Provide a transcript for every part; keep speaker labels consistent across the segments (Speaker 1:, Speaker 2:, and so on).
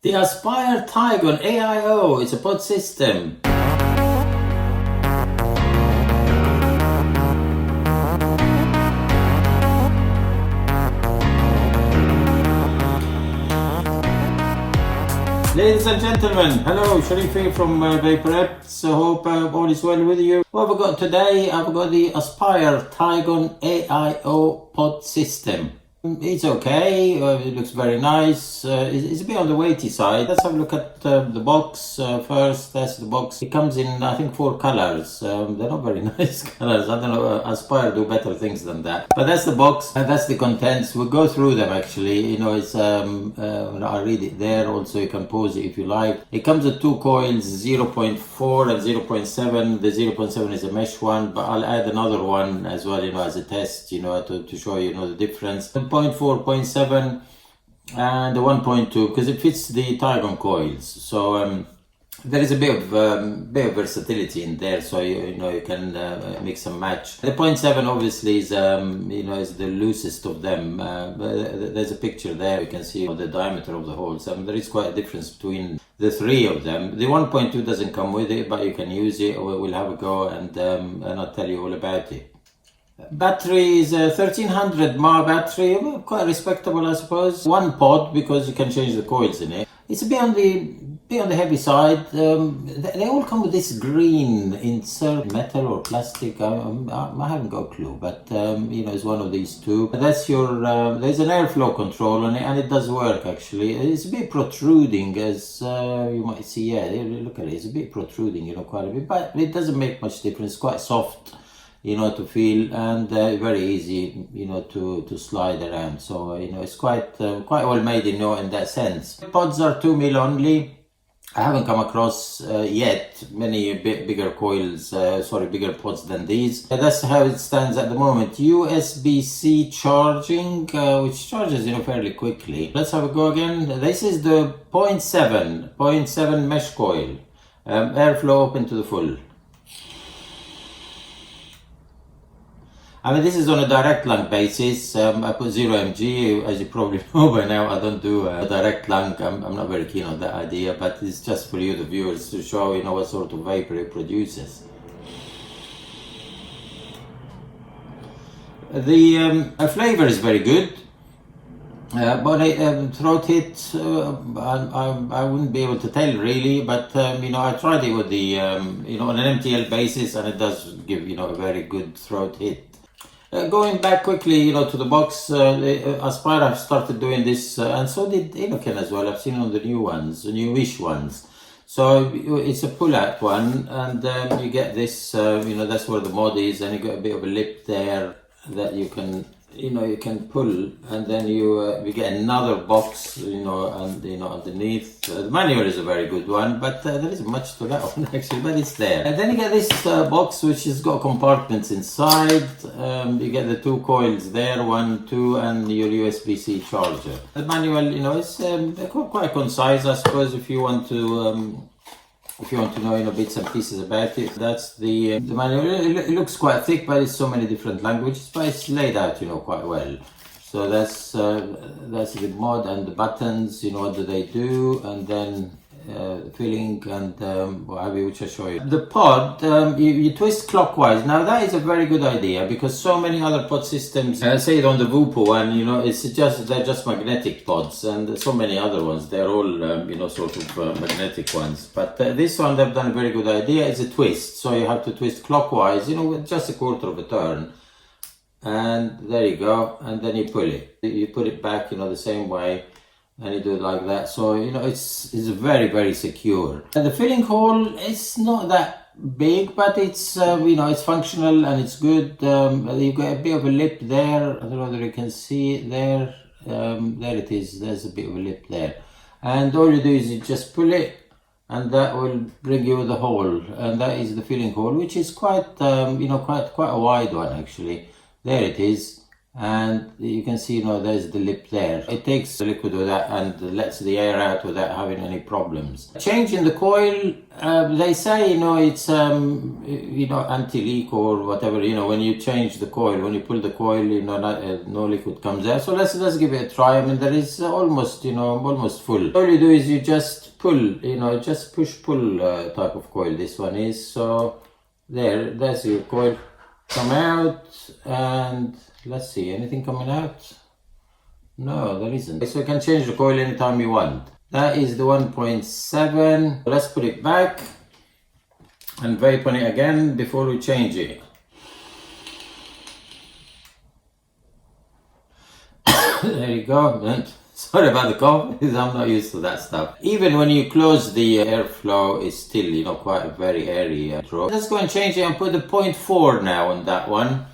Speaker 1: The Aspire Tigon AIO is a pod system. Ladies and gentlemen, hello, Sharif here from Vapor. So hope all is well with you. What have I got today? I've got the Aspire Tigon AIO Pod system. It's okay, it looks very nice, it's a bit on the weighty side. Let's have a look at the box first. That's the box. It comes in, I think, 4 colors. They're not very nice colors. I don't know, Aspire do better things than that. But that's the box, and that's the contents. We'll go through them actually. You know, it's I'll read it there. Also, you can pause it if you like. It comes with 2 coils, 0.4 and 0.7. The 0.7 is a mesh one, but I'll add another one as well, you know, as a test, you know, to show you know the difference. 0.4, 0.7 and the 1.2, because it fits the Tigon coils. So there is a bit of versatility in there, so you know you can mix and match. The 0.7 obviously is you know is the loosest of them. There's a picture there, you can see the diameter of the holes. There is quite a difference between the 3 of them. The 1.2 doesn't come with it, but you can use it. We'll have a go and I'll tell you all about it. Battery is a 1300 mAh battery, quite respectable I suppose. 1 pod because you can change the coils in it. It's a bit on the heavy side. They all come with this green insert, metal or plastic. I haven't got a clue, but you know, it's one of these two. That's your. There's an airflow control on it, and it does work actually. It's a bit protruding, as you might see. Yeah, look at it. It's a bit protruding, you know, quite a bit, but it doesn't make much difference. It's quite soft, you know, to feel, and very easy, you know, to slide around. So you know, it's quite well made, you know, in that sense. Pods are 2 mil only. I haven't come across yet many bigger coils, bigger pods than these. That's how it stands at the moment. USB-C charging, which charges, you know, fairly quickly. Let's have a go again. This is the 0.7 mesh coil. Airflow open to the full. I mean, this is on a direct lung basis. I put 0 mg, as you probably know by now. I don't do a direct lung. I'm not very keen on that idea, but it's just for you, the viewers, to show, you know, what sort of vapor it produces. The flavor is very good, but throat hit, I wouldn't be able to tell really, but you know, I tried it with the, you know, on an MTL basis, and it does give, you know, a very good throat hit. Going back quickly, you know, to the box, Aspire have started doing this, and so did Inoken as well. I've seen on the new ones, the newish ones. So it's a pull-out one, and you get this, you know, that's where the mod is, and you got a bit of a lip there that you can, you know, you can pull, and then you get another box, you know, and you know, underneath. The manual is a very good one, but there isn't much to that one actually, but it's there. And then you get this box which has got compartments inside. You get the 2 coils there, 1, 2, and your USB-C charger. The manual, you know, is quite concise, I suppose, if you want to know, you know, bits and pieces about it. That's the manual. It looks quite thick, but it's so many different languages, but it's laid out, you know, quite well. So that's the mod and the buttons, you know, what do they do, and then filling and what have you, which I'll show you. The pod, you twist clockwise. Now that is a very good idea, because so many other pod systems, say it on the Vupo one, you know, they're just magnetic pods, and so many other ones, they're all you know, sort of magnetic ones. But this one, they've done a very good idea. It's a twist, so you have to twist clockwise, you know, with just a quarter of a turn. And there you go, and then you pull it. You put it back, you know, the same way, and you do it like that. So you know, it's very, very secure. And the filling hole is not that big, but it's you know, it's functional and it's good. You got a bit of a lip there. I don't know whether you can see it there. There it is. There's a bit of a lip there, and all you do is you just pull it, and that will bring you the hole, and that is the filling hole, which is quite you know, quite a wide one actually. There it is, and you can see, there's the lip there. It takes the liquid with that and lets the air out without having any problems. Changing the coil, they say, it's anti-leak or whatever. When you change the coil, when you pull the coil, no liquid comes out. So let's give it a try. I mean, there is almost full. All you do is you just pull, just push-pull type of coil this one is. So there's your coil come out, and let's see, anything coming out? No, there isn't. So you can change the coil anytime you want. That is the 1.7. Let's put it back and vape on it again before we change it. There you go. And sorry about the cough, because I'm not used to that stuff. Even when you close the airflow, it's still, quite a very airy draw. Let's go and change it and put the 0.4 now on that one.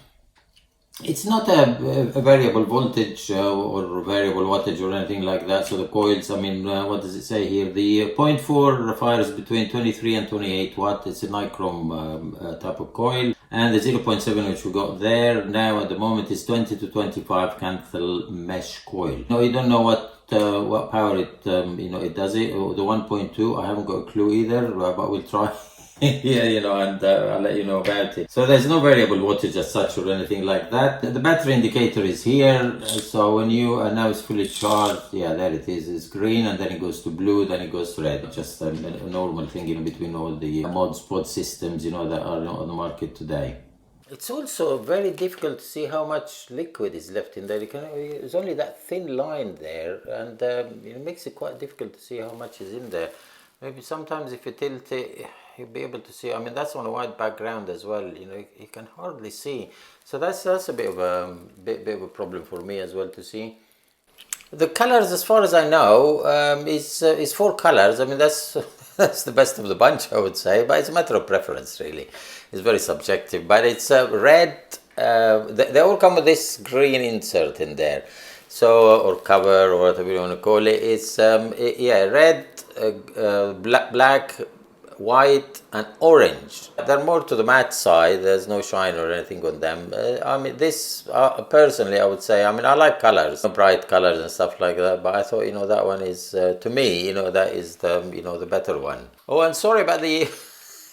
Speaker 1: It's not a variable voltage or variable wattage or anything like that. So the coils, what does it say here? The 0.4 fires between 23 and 28 watt. It's a nichrome type of coil. And the 0.7 which we got there now at the moment is 20 to 25 canthal mesh coil. No, you don't know what power it it does it. Or the 1.2, I haven't got a clue either, but we'll try. Yeah, and I'll let you know about it. So there's no variable wattage as such or anything like that. The battery indicator is here. So when now it's fully charged, yeah, there it is. It's green, and then it goes to blue, then it goes to red. Just a normal thing in between all the mod systems, that are on the market today. It's also very difficult to see how much liquid is left in there. There's only that thin line there, and it makes it quite difficult to see how much is in there. Maybe sometimes if you tilt it, you'll be able to see. That's on a white background as well. You can hardly see. So that's a bit of a problem for me as well to see. The colors, as far as I know, is 4 colors. That's that's the best of the bunch, I would say. But it's a matter of preference, really. It's very subjective. But it's red. They all come with this green insert in there. So, or cover, or whatever you want to call it. It's red, black, white and orange. They're more to the matte side. There's no shine or anything on them. This personally, I would say, I like colors, bright colors and stuff like that, but I thought, that one is, to me, that is the, the better one. Oh, and sorry about the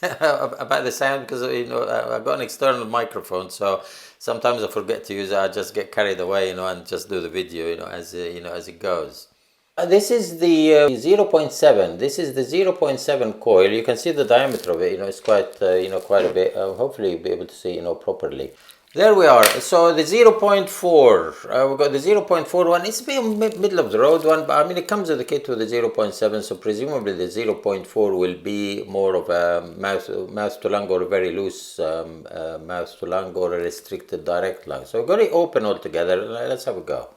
Speaker 1: about the sound, because I've got an external microphone, so sometimes I forget to use it. I just get carried away, and just do the video, as it goes. This is the 0.7. This is the 0.7 coil. You can see the diameter of it. It's quite quite a bit. Hopefully you'll be able to see properly. There we are. So the 0.4. We've got the 0.4 one. It's a bit middle of the road one, but it comes with the kit with the 0.7. So presumably the 0.4 will be more of a mouth to lung, or a very loose mouth to lung, or a restricted direct lung. So we've got it open altogether. Let's have a go.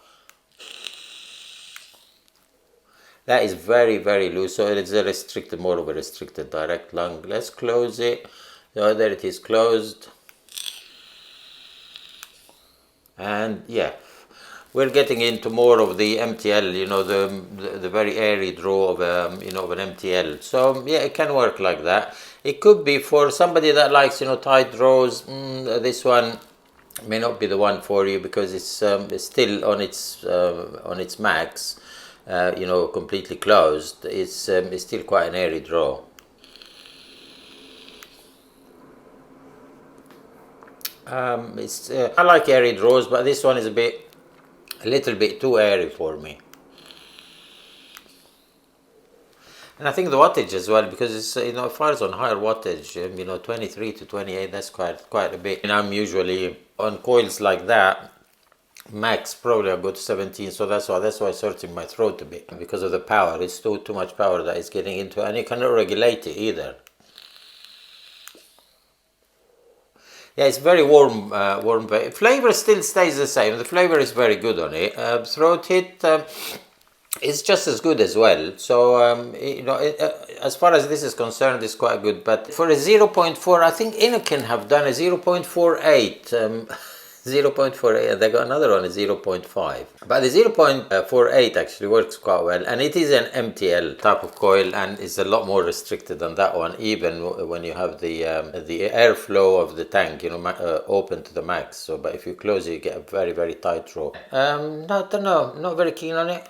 Speaker 1: That is very, very loose, so it's a restricted, more of a restricted direct lung. Let's close it. So there it is, closed. And yeah, we're getting into more of the MTL, the very airy draw of of an MTL. So yeah, it can work like that. It could be for somebody that likes tight draws. This one may not be the one for you, because it's still on its max. Completely closed. It's still quite an airy draw. I like airy draws, but this one is a little bit too airy for me. And I think the wattage as well, because it's it fires on higher wattage. 23 to 28. That's quite a bit. And I'm usually on coils like that. Max probably I go to 17, so that's why it's hurting my throat a bit, because of the power. It's too much power that it's getting into, and you cannot regulate it either. Yeah, it's very warm. Flavor still stays the same. The flavor is very good on it. Throat hit is just as good as well. So as far as this is concerned, it's quite good. But for a 0.4, I think Inokin have done a 0.48. 0.48, and they got another one, 0.5. But the 0.48 actually works quite well, and it is an MTL type of coil, and it's a lot more restricted than that one, even when you have the airflow of the tank, you know, open to the max. So, but if you close it, you get a very, very tight row. I don't know, not very keen on it.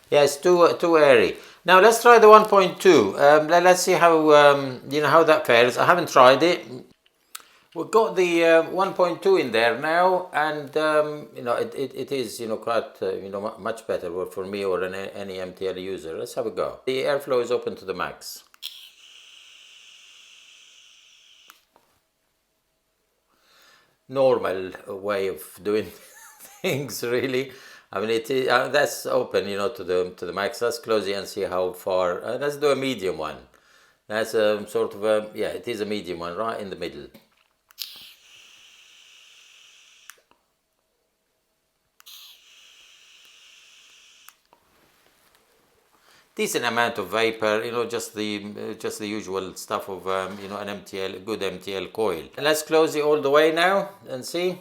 Speaker 1: Yeah, it's too airy. Now let's try the 1.2. Let's see how you know how that fares. I haven't tried it. We've got the 1.2 in there now, and you know it is, you know, quite you know, much better for me or any MTL user. Let's have a go. The airflow is open to the max. Normal way of doing things, really. I mean, it is that's open, you know, to the max. Let's close it and see how far. Let's do a medium one. That's a sort of a, yeah, it is a medium one, right in the middle. Decent amount of vapor, you know, just the usual stuff of you know, an MTL, good MTL coil. And let's close it all the way now and see.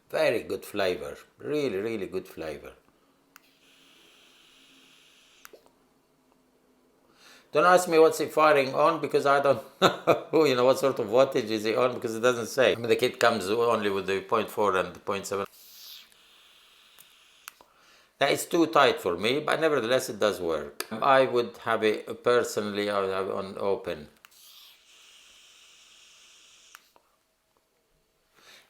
Speaker 1: Very good flavor, really, really good flavor. Don't ask me what's it firing on, because I don't know, you know, what sort of wattage is it on, because it doesn't say. I mean, the kit comes only with the 0.4 and the 0.7. That is too tight for me, but nevertheless it does work. I would have it, personally, I would have it on open.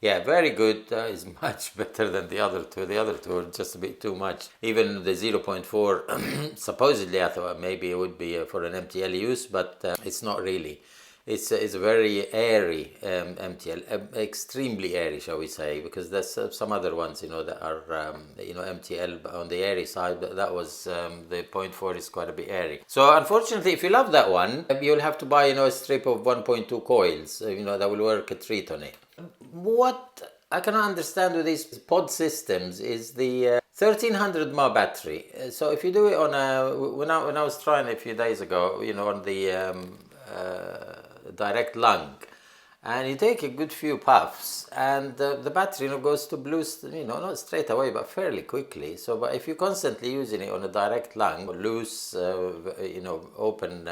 Speaker 1: Yeah, very good. Is much better than the other two. The other two are just a bit too much. Even the 0.4, supposedly I thought maybe it would be for an MTL use, but it's not really. It's a very airy MTL, extremely airy, shall we say, because there's some other ones, you know, that are you know, MTL on the airy side. But that was the 0.4 is quite a bit airy. So unfortunately, if you love that one, you'll have to buy, you know, a strip of 1.2 coils, you know, that will work a treat on it. What I cannot understand with these pod systems is the 1300 mAh battery. So if you do it on a, when I was trying a few days ago, you know, on the direct lung, and you take a good few puffs, and the battery, you know, goes to blue, you know, not straight away, but fairly quickly. So, but if you're constantly using it on a direct lung, loose, you know, open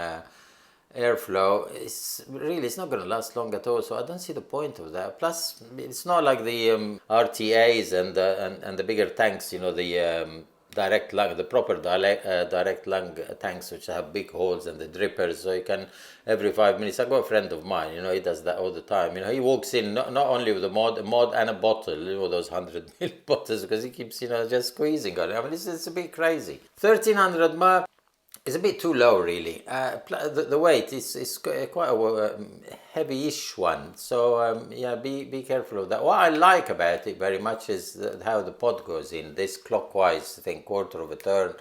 Speaker 1: airflow, it's not going to last long at all. So I don't see the point of that. Plus, it's not like the RTAs and the bigger tanks, you know, the direct lung, the proper direct lung tanks, which have big holes, and the drippers, so you can every 5 minutes. I got a friend of mine, you know, he does that all the time. You know, he walks in not only with a mod and a bottle, you know, those 100 ml bottles, because he keeps, you know, just squeezing on it. I mean, it's a bit crazy. 1300 mAh. It's a bit too low, really. The weight is quite a heavy-ish one, so yeah, be careful of that. What I like about it very much is how the pod goes in. This clockwise, I think, quarter of a turn,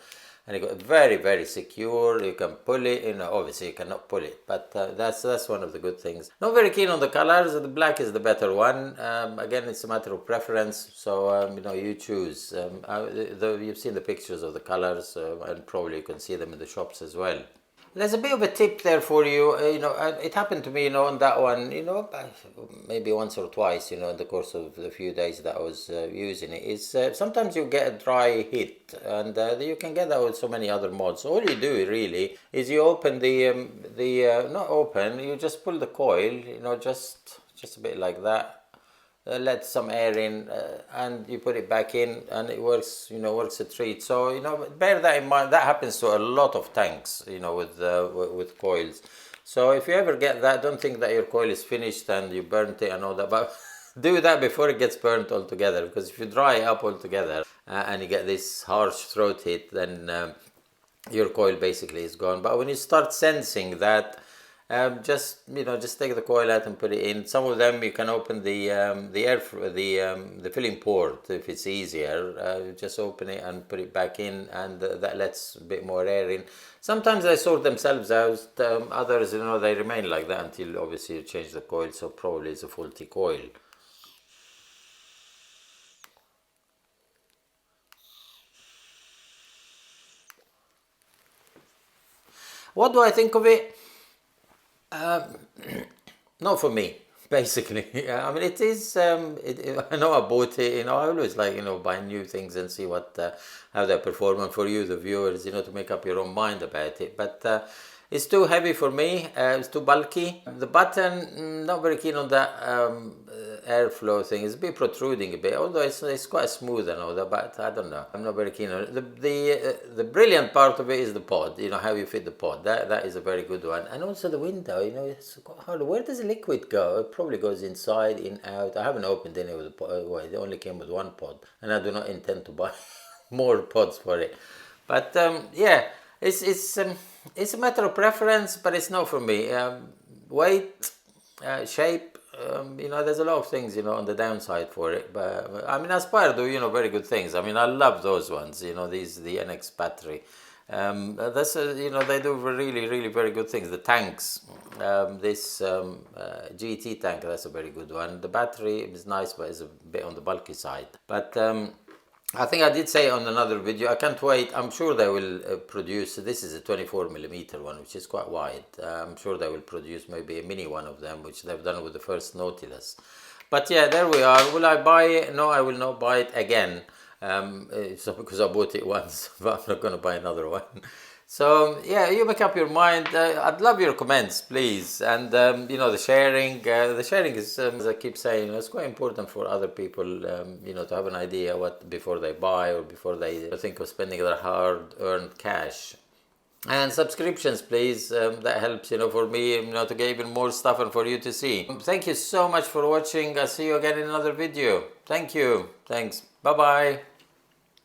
Speaker 1: and it got very, very secure. You can pull it, you know, obviously you cannot pull it, but that's one of the good things. Not very keen on the colors. The black is the better one. Again, it's a matter of preference, so you know, you choose. You've seen the pictures of the colors, and probably you can see them in the shops as well. There's a bit of a tip there for you. You know, it happened to me, you know, on that one, you know, maybe once or twice, you know, in the course of the few days that I was using it. Is sometimes you get a dry hit, and you can get that with so many other mods. All you do really is you open the not open, you just pull the coil, you know, just a bit like that. Let some air in, and you put it back in, and it works, you know, works a treat. So, you know, bear that in mind. That happens to a lot of tanks, you know, with coils. So if you ever get that, don't think that your coil is finished and you burnt it and all that, but do that before it gets burnt altogether, because if you dry it up altogether and you get this harsh throat hit, then your coil basically is gone. But when you start sensing that, just, you know, just take the coil out and put it in. Some of them you can open the filling port if it's easier. Just open it and put it back in, and that lets a bit more air in. Sometimes they sort themselves out. Others, you know, they remain like that until obviously you change the coil. So probably it's a faulty coil. What do I think of it? Not for me, basically. Yeah, I mean, it is. I know I bought it. You know, I always like, you know, buy new things and see what how they perform, and for you, the viewers, you know, to make up your own mind about it. But it's too heavy for me. It's too bulky. The button, not very keen on that airflow thing. It's a bit protruding a bit, although it's quite smooth and all that. But I don't know. I'm not very keen on it. The brilliant part of it is the pod. You know, how you fit the pod. That is a very good one. And also the window. You know, it's quite hard. Where does the liquid go? It probably goes inside, in, out. I haven't opened any of the pod. Well, it only came with one pod, and I do not intend to buy more pods for it. But yeah, it's a matter of preference, but it's not for me. Weight, shape, you know, there's a lot of things, you know, on the downside for it. But I mean, Aspire do, you know, very good things. I mean, I love those ones. You know, the NX battery. That's you know, they do really very good things. The tanks, this GT tank, that's a very good one. The battery is nice, but it's a bit on the bulky side. But I think I did say on another video, I can't wait. I'm sure they will produce, this is a 24mm one, which is quite wide. I'm sure they will produce maybe a mini one of them, which they've done with the first Nautilus. But yeah, there we are. Will I buy it? No, I will not buy it again. So because I bought it once, but I'm not going to buy another one. So yeah, you make up your mind. I'd love your comments, please, and you know, the sharing. The sharing is, as I keep saying, you know, it's quite important for other people, you know, to have an idea what before they buy or before they think of spending their hard-earned cash. And subscriptions, please. That helps, you know, for me, you know, to get even more stuff and for you to see. Thank you so much for watching. I'll see you again in another video. Thank you. Thanks. Bye bye.